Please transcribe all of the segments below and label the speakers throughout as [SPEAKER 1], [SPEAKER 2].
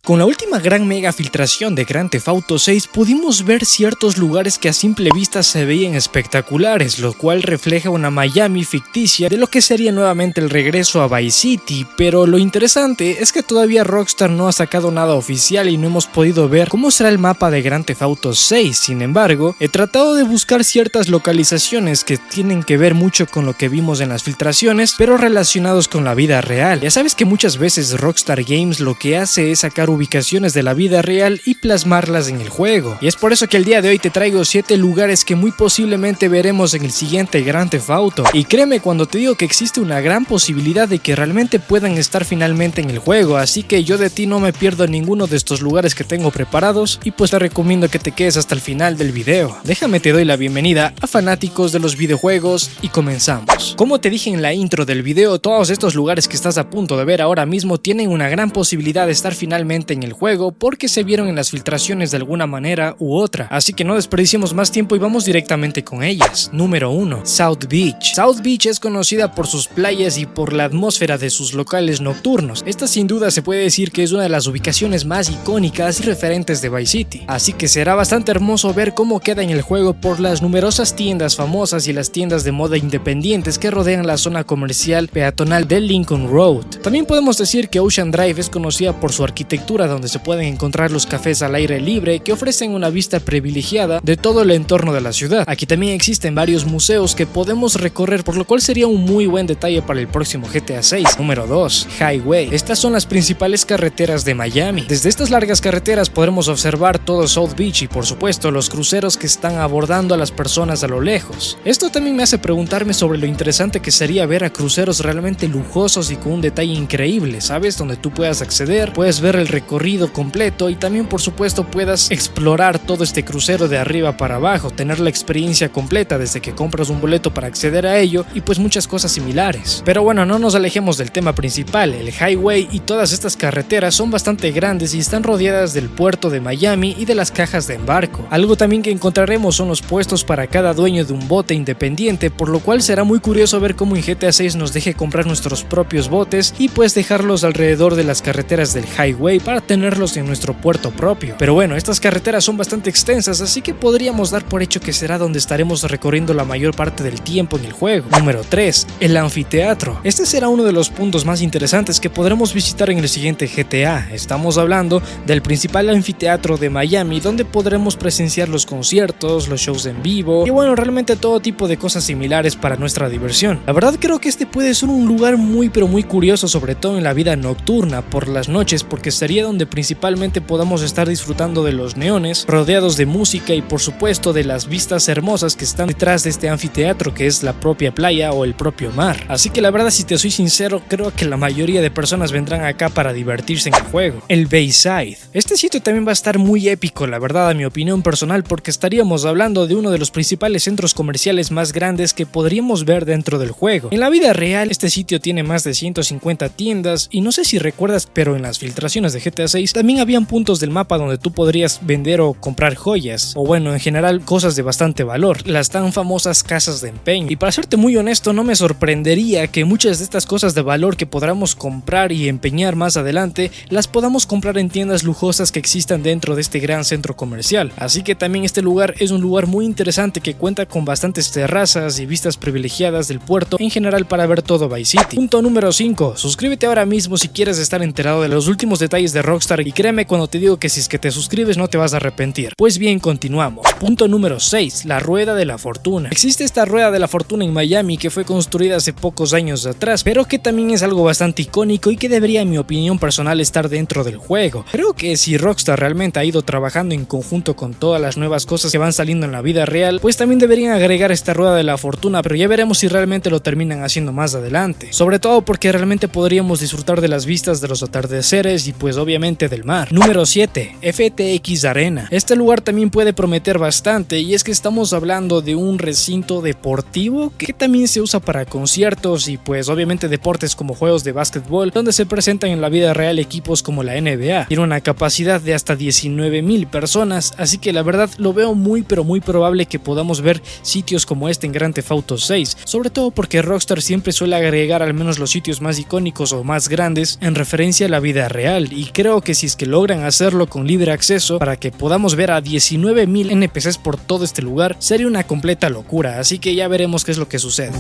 [SPEAKER 1] Con la última gran mega filtración de Grand Theft Auto 6 pudimos ver ciertos lugares que a simple vista se veían espectaculares, lo cual refleja una Miami ficticia de lo que sería nuevamente el regreso a Vice City, pero lo interesante es que todavía Rockstar no ha sacado nada oficial y no hemos podido ver cómo será el mapa de Grand Theft Auto 6. Sin embargo, he tratado de buscar ciertas localizaciones que tienen que ver mucho con lo que vimos en las filtraciones, pero relacionados con la vida real. Ya sabes que muchas veces Rockstar Games lo que hace es sacar ubicaciones de la vida real y plasmarlas en el juego, y es por eso que el día de hoy te traigo 7 lugares que muy posiblemente veremos en el siguiente Grand Theft Auto. Y créeme cuando te digo que existe una gran posibilidad de que realmente puedan estar finalmente en el juego, así que yo de ti no me pierdo ninguno de estos lugares que tengo preparados, y pues te recomiendo que te quedes hasta el final del video. Déjame te doy la bienvenida a fanáticos de los videojuegos y comenzamos. Como te dije en la intro del video, todos estos lugares que estás a punto de ver ahora mismo tienen una gran posibilidad de estar finalmente en el juego porque se vieron en las filtraciones de alguna manera u otra, así que no desperdiciemos más tiempo y vamos directamente con ellas. Número 1. South Beach. South Beach es conocida por sus playas y por la atmósfera de sus locales nocturnos. Esta sin duda se puede decir que es una de las ubicaciones más icónicas y referentes de Vice City, así que será bastante hermoso ver cómo queda en el juego por las numerosas tiendas famosas y las tiendas de moda independientes que rodean la zona comercial peatonal de Lincoln Road. También podemos decir que Ocean Drive es conocida por su arquitectura, donde se pueden encontrar los cafés al aire libre que ofrecen una vista privilegiada de todo el entorno de la ciudad. Aquí también existen varios museos que podemos recorrer, por lo cual sería un muy buen detalle para el próximo GTA 6. Número 2. Highway. Estas son las principales carreteras de Miami. Desde estas largas carreteras podremos observar todo South Beach y por supuesto los cruceros que están abordando a las personas a lo lejos. Esto también me hace preguntarme sobre lo interesante que sería ver a cruceros realmente lujosos y con un detalle increíble, ¿sabes? Donde tú puedas acceder, puedes ver el recorrido completo y también por supuesto puedas explorar todo este crucero de arriba para abajo, tener la experiencia completa desde que compras un boleto para acceder a ello y pues muchas cosas similares. Pero bueno, no nos alejemos del tema principal. El highway y todas estas carreteras son bastante grandes y están rodeadas del puerto de Miami y de las cajas de embarco. Algo también que encontraremos son los puestos para cada dueño de un bote independiente, por lo cual será muy curioso ver cómo en GTA 6 nos deje comprar nuestros propios botes y pues dejarlos alrededor de las carreteras del highway para tenerlos en nuestro puerto propio. Pero bueno, estas carreteras son bastante extensas, así que podríamos dar por hecho que será donde estaremos recorriendo la mayor parte del tiempo en el juego. Número 3. El anfiteatro. Este será uno de los puntos más interesantes que podremos visitar en el siguiente GTA. Estamos hablando del principal anfiteatro de Miami, donde podremos presenciar los conciertos, los shows en vivo y bueno, realmente todo tipo de cosas similares para nuestra diversión. La verdad creo que este puede ser un lugar muy curioso, sobre todo en la vida nocturna por las noches, porque sería donde principalmente podamos estar disfrutando de los neones, rodeados de música y por supuesto de las vistas hermosas que están detrás de este anfiteatro, que es la propia playa o el propio mar. Así que la verdad, si te soy sincero, creo que la mayoría de personas vendrán acá para divertirse en el juego. El Bayside. Este sitio también va a estar muy épico, la verdad, a mi opinión personal, porque estaríamos hablando de uno de los principales centros comerciales más grandes que podríamos ver dentro del juego. En la vida real, este sitio tiene más de 150 tiendas y no sé si recuerdas, pero en las filtraciones de GTA 6 también habían puntos del mapa donde tú podrías vender o comprar joyas, o bueno, en general cosas de bastante valor, las tan famosas casas de empeño. Y para serte muy honesto, no me sorprendería que muchas de estas cosas de valor que podamos comprar y empeñar más adelante, las podamos comprar en tiendas lujosas que existan dentro de este gran centro comercial. Así que también este lugar es un lugar muy interesante que cuenta con bastantes terrazas y vistas privilegiadas del puerto en general para ver todo Vice City. Punto número 5. Suscríbete ahora mismo si quieres estar enterado de los últimos detalles de Rockstar, y créeme cuando te digo que si es que te suscribes no te vas a arrepentir. Pues bien, continuamos. Punto número 6. La Rueda de la Fortuna. Existe esta Rueda de la Fortuna en Miami que fue construida hace pocos años atrás, pero que también es algo bastante icónico y que debería, en mi opinión personal, estar dentro del juego. Creo que si Rockstar realmente ha ido trabajando en conjunto con todas las nuevas cosas que van saliendo en la vida real, pues también deberían agregar esta Rueda de la Fortuna, pero ya veremos si realmente lo terminan haciendo más adelante. Sobre todo porque realmente podríamos disfrutar de las vistas de los atardeceres y pues obviamente del mar. Número 7. FTX Arena. Este lugar también puede prometer bastante, y es que estamos hablando de un recinto deportivo que también se usa para conciertos y pues obviamente deportes como juegos de básquetbol, donde se presentan en la vida real equipos como la NBA. Tiene una capacidad de hasta 19,000 personas, así que la verdad lo veo muy probable que podamos ver sitios como este en Grand Theft Auto 6, sobre todo porque Rockstar siempre suele agregar al menos los sitios más icónicos o más grandes en referencia a la vida real, y creo que si es que logran hacerlo con libre acceso para que podamos ver a 19.000 NPCs por todo este lugar, sería una completa locura, así que ya veremos qué es lo que sucede.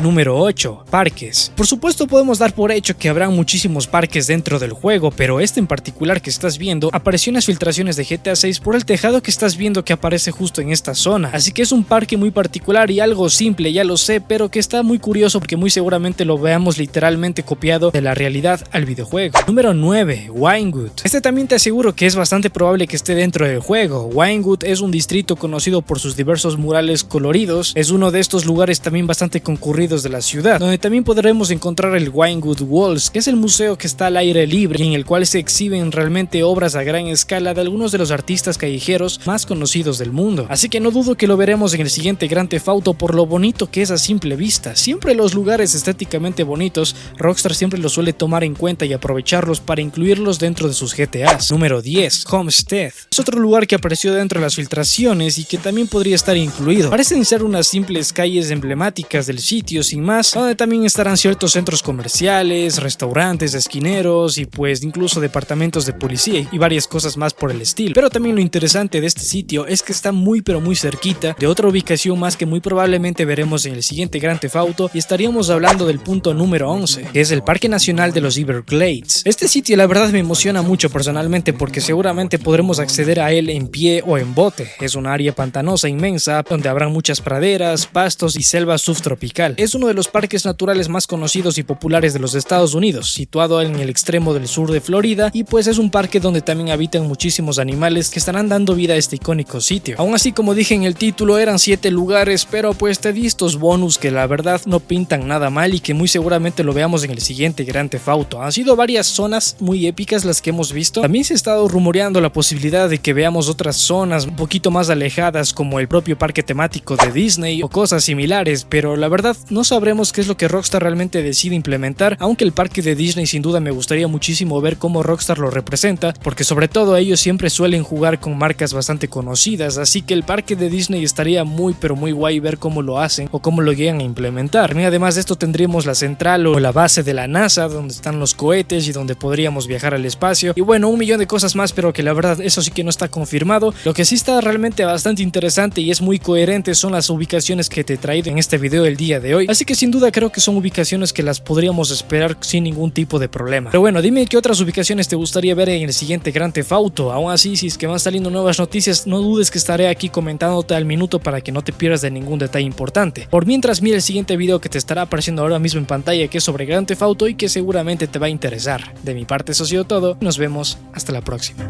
[SPEAKER 1] Número 8. Parques. Por supuesto podemos dar por hecho que habrán muchísimos parques dentro del juego, pero este en particular que estás viendo apareció en las filtraciones de GTA 6 por el tejado que estás viendo que aparece justo en esta zona, así que es un parque muy particular y algo simple, ya lo sé, pero que está muy curioso porque muy seguramente lo veamos literalmente copiado de la realidad al videojuego. Número 9. Vinewood. Este también te aseguro que es bastante probable que esté dentro del juego. Vinewood es un distrito conocido por sus diversos murales coloridos, es uno de estos lugares también bastante concurridos de la ciudad, donde también podremos encontrar el Vinewood Walls, que es el museo que está al aire libre y en el cual se exhiben realmente obras a gran escala de algunos de los artistas callejeros más conocidos del mundo. Así que no dudo que lo veremos en el siguiente Grand Theft Auto por lo bonito que es a simple vista. Siempre los lugares estéticamente bonitos, Rockstar siempre los suele tomar en cuenta y aprovecharlos para incluirlos dentro de sus GTAs. Número 10. Homestead. Es otro lugar que apareció dentro de las filtraciones y que también podría estar incluido. Parecen ser unas simples calles emblemáticas del sitio sin más, donde también estarán ciertos centros comerciales, restaurantes, esquineros y pues incluso departamentos de policía y varias cosas más por el estilo. Pero también lo interesante de este sitio es que está muy pero muy cerquita de otra ubicación más que muy probablemente veremos en el siguiente Grand Theft Auto, y estaríamos hablando del punto número 11, que es el Parque Nacional de los Everglades. Este sitio la verdad me emociona mucho personalmente porque seguramente podremos acceder a él en pie o en bote. Es un área pantanosa inmensa donde habrán muchas praderas, pastos y selva subtropical. Es uno de los parques naturales más conocidos y populares de los Estados Unidos, situado en el extremo del sur de Florida, y pues es un parque donde también habitan muchísimos animales que estarán dando vida a este icónico sitio. Aún así, como dije en el título, eran 7 lugares, pero pues te di estos bonus que la verdad no pintan nada mal y que muy seguramente lo veamos en el siguiente Grand Theft Auto. Han sido varias zonas muy épicas las que hemos visto. También se ha estado rumoreando la posibilidad de que veamos otras zonas un poquito más alejadas como el propio parque temático de Disney o cosas similares, pero la verdad no sabremos qué es lo que Rockstar realmente decide implementar, aunque el parque de Disney sin duda me gustaría muchísimo ver cómo Rockstar lo representa, porque sobre todo ellos siempre suelen jugar con marcas bastante conocidas, así que el parque de Disney estaría muy pero muy guay ver cómo lo hacen o cómo lo llegan a implementar. Y además de esto tendríamos la central o la base de la NASA donde están los cohetes y donde podríamos viajar al espacio, y bueno, un millón de cosas más, pero que la verdad eso sí que no está confirmado. Lo que sí está realmente bastante interesante y es muy coherente son las ubicaciones que te he traído en este video el día de hoy, así que sin duda creo que son ubicaciones que las podríamos esperar sin ningún tipo de problema. Pero bueno, dime qué otras ubicaciones te gustaría ver en el siguiente Grand Theft Auto. Aún así, si es que van saliendo nuevas noticias, no dudes que estaré aquí comentándote al minuto para que no te pierdas de ningún detalle importante. Por mientras, mira el siguiente video que te estará apareciendo ahora mismo en pantalla, que es sobre Grand Theft Auto y que seguramente te va a interesar. De mi parte eso ha sido todo, nos vemos hasta la próxima.